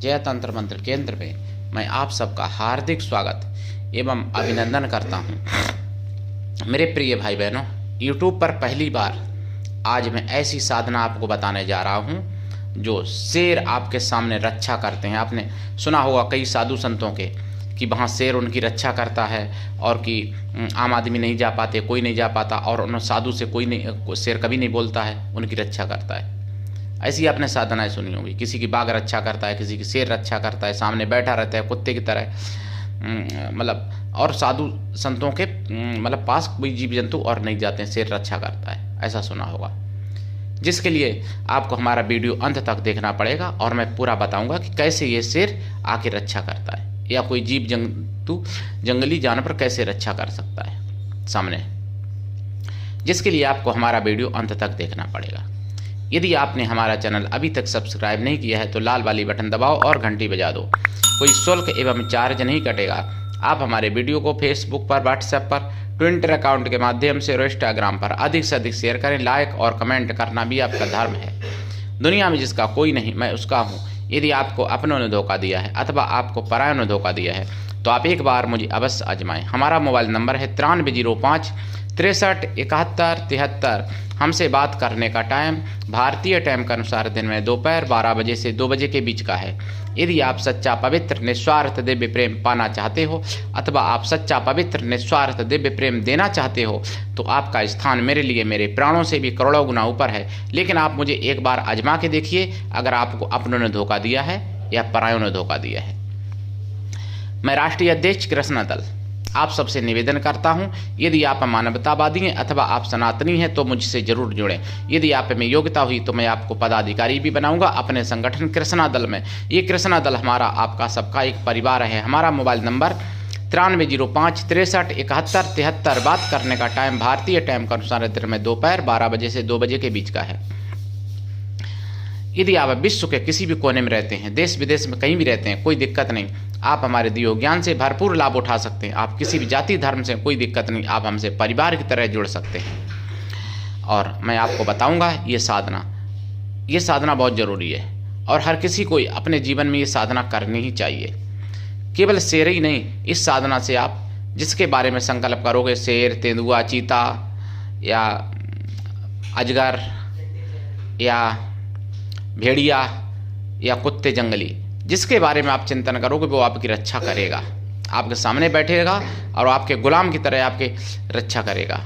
जय तंत्र मंत्र केंद्र में मैं आप सबका हार्दिक स्वागत एवं अभिनंदन करता हूं। मेरे प्रिय भाई बहनों, YouTube पर पहली बार आज मैं ऐसी साधना आपको बताने जा रहा हूं जो शेर आपके सामने रक्षा करते हैं। आपने सुना होगा कई साधु संतों के कि वहाँ शेर उनकी रक्षा करता है और कि आम आदमी नहीं जा पाते, कोई नहीं जा पाता और उन साधु से कोई नहीं, शेर कभी नहीं बोलता है, उनकी रक्षा करता है। ऐसी आपने साधनाएं सुनी होगी, किसी की बाघ रक्षा करता है, किसी की शेर रक्षा करता है, सामने बैठा रहता है कुत्ते की तरह, मतलब और साधु संतों के मतलब पास कोई जीव जंतु और नहीं जाते हैं, शेर रक्षा करता है, ऐसा सुना होगा। जिसके लिए आपको हमारा वीडियो अंत तक देखना पड़ेगा और मैं पूरा बताऊंगा कि कैसे ये शेर आके रक्षा करता है या कोई जीव जंतु जंगली जानवर कैसे रक्षा कर सकता है सामने, जिसके लिए आपको हमारा वीडियो अंत तक देखना पड़ेगा। यदि आपने हमारा चैनल अभी तक सब्सक्राइब नहीं किया है तो लाल वाली बटन दबाओ और घंटी बजा दो। कोई शुल्क एवं चार्ज नहीं कटेगा। आप हमारे वीडियो को फेसबुक पर, व्हाट्सएप पर, ट्विटर अकाउंट के माध्यम से और इंस्टाग्राम पर अधिक से अधिक शेयर करें। लाइक और कमेंट करना भी आपका धर्म है। दुनिया में जिसका कोई नहीं मैं उसका हूँ। यदि आपको अपनों ने धोखा दिया है अथवा आपको परायों ने धोखा दिया है तो आप एक बार मुझे अवश्य आजमाएं। हमारा मोबाइल नंबर है 9305 63 71 73। हमसे बात करने का टाइम भारतीय टाइम के अनुसार दिन में दोपहर 12 बजे से 2 बजे के बीच का है। यदि आप सच्चा पवित्र निस्वार्थ दिव्य प्रेम पाना चाहते हो अथवा आप सच्चा पवित्र निस्वार्थ दिव्य प्रेम देना चाहते हो तो आपका स्थान मेरे लिए मेरे प्राणों से भी करोड़ों गुना ऊपर है। लेकिन आप मुझे एक बार आजमा के देखिए, अगर आपको अपनों ने धोखा दिया है या परायों ने धोखा दिया है। मैं राष्ट्रीय अध्यक्ष कृष्णा दल आप सबसे निवेदन करता हूं, यदि आप मानवतावादी हैं अथवा आप सनातनी हैं तो मुझसे जरूर जुड़ें। यदि आप में योग्यता हुई तो मैं आपको पदाधिकारी भी बनाऊंगा अपने संगठन कृष्णा दल में। ये कृष्णा दल हमारा आपका सबका एक परिवार है। हमारा मोबाइल नंबर 9305 63 71 73। बात करने का टाइम भारतीय टाइम के अनुसार दिन में दोपहर 12 बजे से 2 बजे के बीच का है। यदि आप विश्व के किसी भी कोने में रहते हैं, देश विदेश में कहीं भी रहते हैं, कोई दिक्कत नहीं, आप हमारे दियो ज्ञान से भरपूर लाभ उठा सकते हैं। आप किसी भी जाति धर्म से कोई दिक्कत नहीं, आप हमसे परिवार की तरह जुड़ सकते हैं। और मैं आपको बताऊंगा ये साधना बहुत ज़रूरी है और हर किसी को अपने जीवन में ये साधना करनी ही चाहिए। केवल शेर ही नहीं, इस साधना से आप जिसके बारे में संकल्प करोगे, शेर, तेंदुआ, चीता या अजगर या भेड़िया या कुत्ते जंगली, जिसके बारे में आप चिंतन करोगे वो आपकी रक्षा करेगा, आपके सामने बैठेगा और आपके गुलाम की तरह आपकी रक्षा करेगा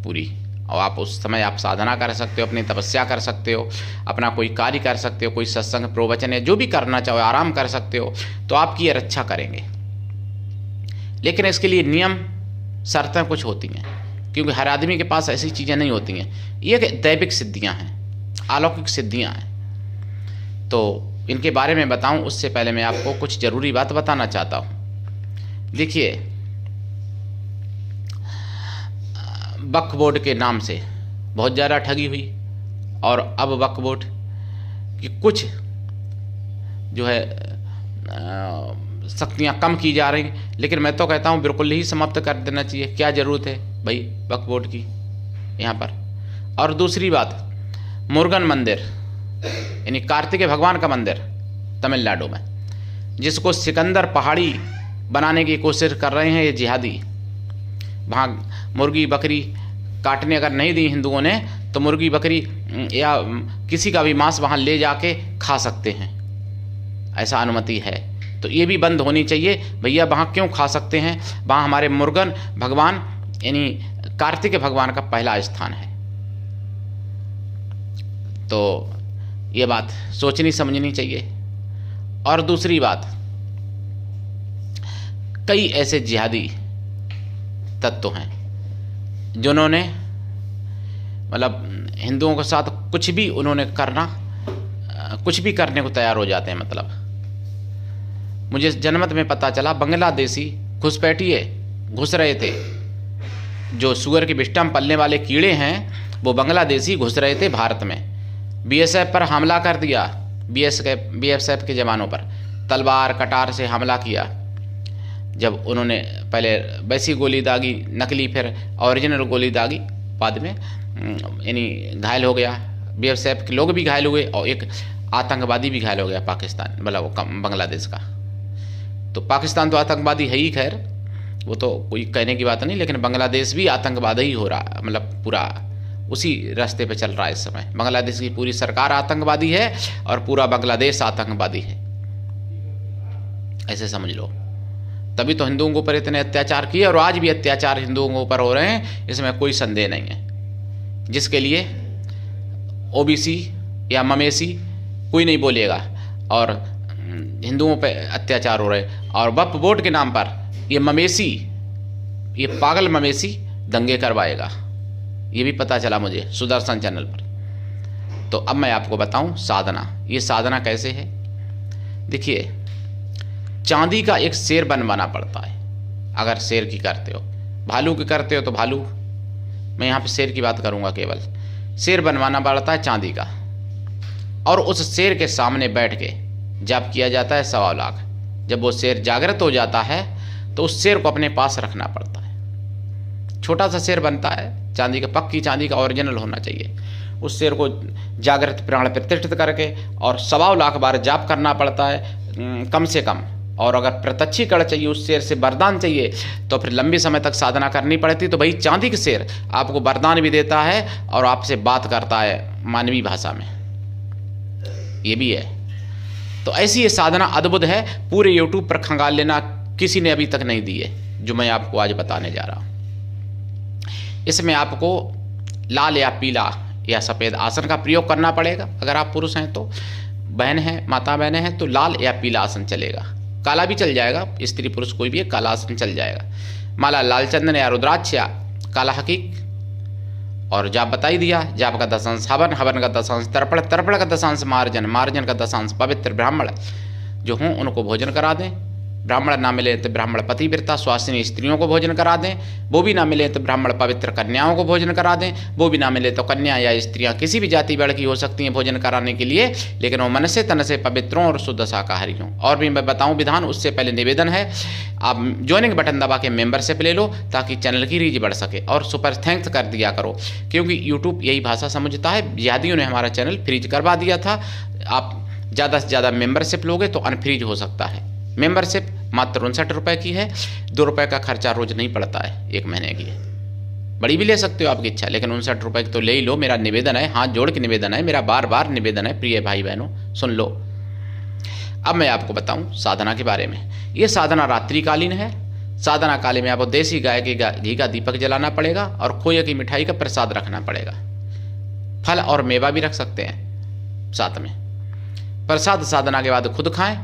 पूरी। और आप उस समय आप साधना कर सकते हो, अपनी तपस्या कर सकते हो, अपना कोई कार्य कर सकते हो, कोई सत्संग प्रवचन या जो भी करना चाहो, आराम कर सकते हो, तो आपकी ये रक्षा करेंगे। लेकिन इसके लिए नियम शर्तें कुछ होती हैं, क्योंकि हर आदमी के पास ऐसी चीज़ें नहीं होती हैं। ये दैविक सिद्धियाँ हैं, अलौकिक सिद्धियाँ हैं। तो इनके बारे में बताऊं उससे पहले मैं आपको कुछ ज़रूरी बात बताना चाहता हूं। देखिए, वक्फ बोर्ड के नाम से बहुत ज़्यादा ठगी हुई और अब वक्फ बोर्ड की कुछ जो है शक्तियाँ कम की जा रही, लेकिन मैं तो कहता हूं बिल्कुल ही समाप्त कर देना चाहिए। क्या ज़रूरत है भाई वक्फ बोर्ड की यहाँ पर। और दूसरी बात, मुरुगन मंदिर यानी कार्तिकेय भगवान का मंदिर तमिलनाडु में, जिसको सिकंदर पहाड़ी बनाने की कोशिश कर रहे हैं ये जिहादी। वहाँ मुर्गी बकरी काटने अगर नहीं दी हिंदुओं ने तो मुर्गी बकरी या किसी का भी मांस वहाँ ले जाके खा सकते हैं, ऐसा अनुमति है। तो ये भी बंद होनी चाहिए भैया। वहाँ क्यों खा सकते हैं? वहाँ हमारे मुरुगन भगवान यानी कार्तिकेय भगवान का पहला स्थान है। तो ये बात सोचनी समझनी चाहिए। और दूसरी बात, कई ऐसे जिहादी तत्व हैं जिन्होंने मतलब हिंदुओं के साथ कुछ भी उन्होंने कुछ भी करने को तैयार हो जाते हैं। मतलब मुझे जनमत में पता चला बांग्लादेशी घुसपैठिए घुस रहे थे, जो सुअर के बिष्टा में पलने वाले कीड़े हैं वो बांग्लादेशी घुस रहे थे भारत में। बीएसएफ पर हमला कर दिया, बीएसएफ के जवानों पर तलवार कटार से हमला किया। जब उन्होंने पहले वैसी गोली दागी, नकली, फिर ओरिजिनल गोली दागी, बाद में यानी घायल हो गया, बीएसएफ के लोग भी घायल हुए और एक आतंकवादी भी घायल हो गया पाकिस्तान, मतलब बांग्लादेश का। तो पाकिस्तान तो आतंकवादी है ही, खैर वो तो कोई कहने की बात नहीं, लेकिन बांग्लादेश भी आतंकवादी ही हो रहा, मतलब पूरा उसी रास्ते पे चल रहा है इस समय। बांग्लादेश की पूरी सरकार आतंकवादी है और पूरा बांग्लादेश आतंकवादी है, ऐसे समझ लो। तभी तो हिंदुओं के ऊपर इतने अत्याचार किए, और आज भी अत्याचार हिंदुओं के ऊपर हो रहे हैं, इसमें कोई संदेह नहीं है। जिसके लिए ओबीसी या मवेशी कोई नहीं बोलेगा, और हिंदुओं पे अत्याचार हो रहे हैं, और वक्फ बोर्ड के नाम पर ये मवेशी, ये पागल मवेशी दंगे करवाएगा, ये भी पता चला मुझे सुदर्शन चैनल पर। तो अब मैं आपको बताऊं साधना, ये साधना कैसे है। देखिए, चांदी का एक शेर बनवाना पड़ता है अगर शेर की करते हो। भालू की करते हो तो भालू, मैं यहाँ पे शेर की बात करूँगा केवल। शेर बनवाना पड़ता है चांदी का, और उस शेर के सामने बैठ के जप किया जाता है 1.25 लाख। जब वो शेर जागृत हो जाता है तो उस शेर को अपने पास रखना पड़ता है। छोटा सा शेर बनता है चांदी का, पक्की चांदी का, ओरिजिनल होना चाहिए। उस शेर को जागृत प्राण प्रतिष्ठित करके और 1.25 लाख बार जाप करना पड़ता है कम से कम। और अगर प्रत्यक्षीकरण चाहिए, उस शेर से वरदान चाहिए, तो फिर लंबे समय तक साधना करनी पड़ती। तो भाई चांदी के शेर आपको वरदान भी देता है और आपसे बात करता है मानवीय भाषा में, ये भी है। तो ऐसी ये साधना अद्भुत है, पूरे यूट्यूब पर खंगाल लेना, किसी ने अभी तक नहीं दी है जो मैं आपको आज बताने जा रहा हूँ। इसमें आपको लाल या पीला या सफ़ेद आसन का प्रयोग करना पड़ेगा। अगर आप पुरुष हैं तो, बहन हैं, माता बहनें हैं तो लाल या पीला आसन चलेगा, काला भी चल जाएगा, स्त्री पुरुष कोई भी है, काला आसन चल जाएगा। माला लाल चंदन या रुद्राक्ष या काला हकीक, और जाप बता ही दिया। जाप का दशांश हवन, हवन का दशांश तर्पण, तर्पण का दशांश मार्जन, मार्जन का दशांश पवित्र ब्राह्मण जो हों उनको भोजन करा दें। ब्राह्मण ना मिले तो ब्राह्मण पतिव्रता स्वासिनी स्त्रियों को भोजन करा दें। वो भी ना मिले तो ब्राह्मण पवित्र कन्याओं को भोजन करा दें। वो भी ना मिले तो कन्या या स्त्रियां किसी भी जाति वर्ग की हो सकती हैं भोजन कराने के लिए, लेकिन वो मन से तन से पवित्रों और शुद्ध शाकाहारी हों। और भी मैं बताऊं विधान, उससे पहले निवेदन है, आप ज्वाइनिंग बटन दबा के मेंबरशिप ले लो ताकि चैनल की रीच बढ़ सके, और सुपर थैंक्स कर दिया करो, क्योंकि यूट्यूब यही भाषा समझता है। जिहादियों ने हमारा चैनल फ्रीज करवा दिया था। आप ज़्यादा से ज़्यादा मेंबरशिप लोगे तो अनफ्रीज हो सकता है। मेंबरशिप मात्र 59 रुपये की है, 2 रुपये का खर्चा रोज नहीं पड़ता है 1 महीने की। बड़ी भी ले सकते हो आपकी इच्छा, लेकिन 59 रुपये की तो ले ही लो। मेरा निवेदन है, हाथ जोड़ के निवेदन है, मेरा बार बार निवेदन है प्रिय भाई बहनों, सुन लो। अब मैं आपको बताऊं साधना के बारे में। ये साधना रात्रिकालीन है। साधना काली में आपको देसी गाय के घी का दीपक जलाना पड़ेगा और खोए की मिठाई का प्रसाद रखना पड़ेगा। फल और मेवा भी रख सकते हैं साथ में। प्रसाद साधना के बाद खुद खाएं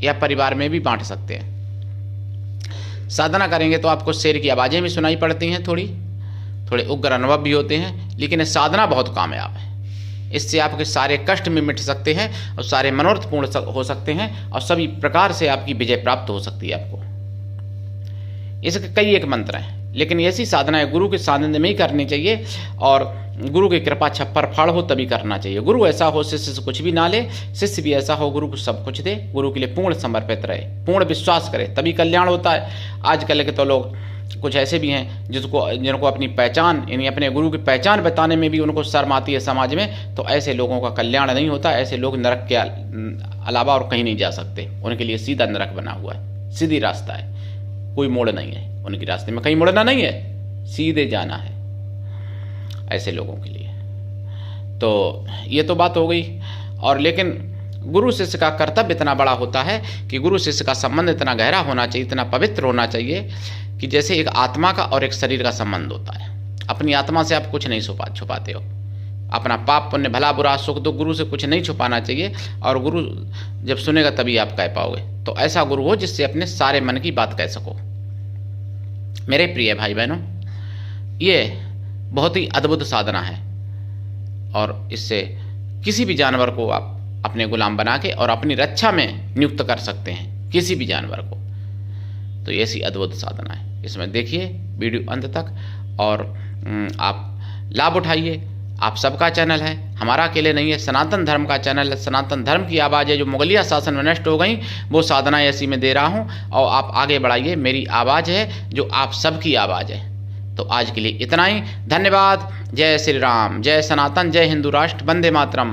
या परिवार में भी बांट सकते हैं। साधना करेंगे तो आपको शेर की आवाज़ें भी सुनाई पड़ती हैं, थोड़े उग्र अनुभव भी होते हैं, लेकिन ये साधना बहुत कामयाब है। इससे आपके सारे कष्ट में मिट सकते हैं और सारे मनोरथ पूर्ण हो सकते हैं और सभी प्रकार से आपकी विजय प्राप्त हो सकती है आपको। इसके कई एक मंत्र हैं, लेकिन ऐसी साधनाएं गुरु के सानिध्य में ही करनी चाहिए और गुरु की कृपा छप्पर फाड़ हो तभी करना चाहिए। गुरु ऐसा हो शिष्य से कुछ भी ना ले, शिष्य भी ऐसा हो गुरु को सब कुछ दे, गुरु के लिए पूर्ण समर्पित रहे, पूर्ण विश्वास करे, तभी कल्याण होता है। आजकल के तो लोग कुछ ऐसे भी हैं जिनको अपनी पहचान यानी अपने गुरु की पहचान बताने में भी उनको शर्म आती है समाज में, तो ऐसे लोगों का कल्याण नहीं होता। ऐसे लोग नरक के अलावा और कहीं नहीं जा सकते। उनके लिए सीधा नरक बना हुआ है, सीधी रास्ता है, कोई मोड़ नहीं है उनके रास्ते में, कहीं मुड़ना नहीं है, सीधे जाना है ऐसे लोगों के लिए। तो ये तो बात हो गई। और लेकिन गुरु शिष्य का कर्तव्य इतना बड़ा होता है कि गुरु शिष्य का संबंध इतना गहरा होना चाहिए, इतना पवित्र होना चाहिए कि जैसे एक आत्मा का और एक शरीर का संबंध होता है। अपनी आत्मा से आप कुछ नहीं छुपाते हो, अपना पाप पुण्य भला बुरा सुख दुख गुरु से कुछ नहीं छुपाना चाहिए, और गुरु जब सुनेगा तभी आप कह पाओगे। तो ऐसा गुरु हो जिससे अपने सारे मन की बात कह सको। मेरे प्रिय भाई बहनों, ये बहुत ही अद्भुत साधना है और इससे किसी भी जानवर को आप अपने गुलाम बना के और अपनी रक्षा में नियुक्त कर सकते हैं, किसी भी जानवर को। तो ऐसी अद्भुत साधना है। इसमें देखिए वीडियो अंत तक और आप लाभ उठाइए। आप सबका चैनल है, हमारा अकेले नहीं है, सनातन धर्म का चैनल है। सनातन धर्म की आवाज़ है जो मुगलिया शासन में नष्ट हो गई, वो साधना ऐसी में दे रहा हूँ और आप आगे बढ़ाइए। मेरी आवाज़ है जो आप सबकी आवाज़ है। तो आज के लिए इतना ही, धन्यवाद। जय श्री राम, जय सनातन, जय हिंदू राष्ट्र, वंदे मातरम।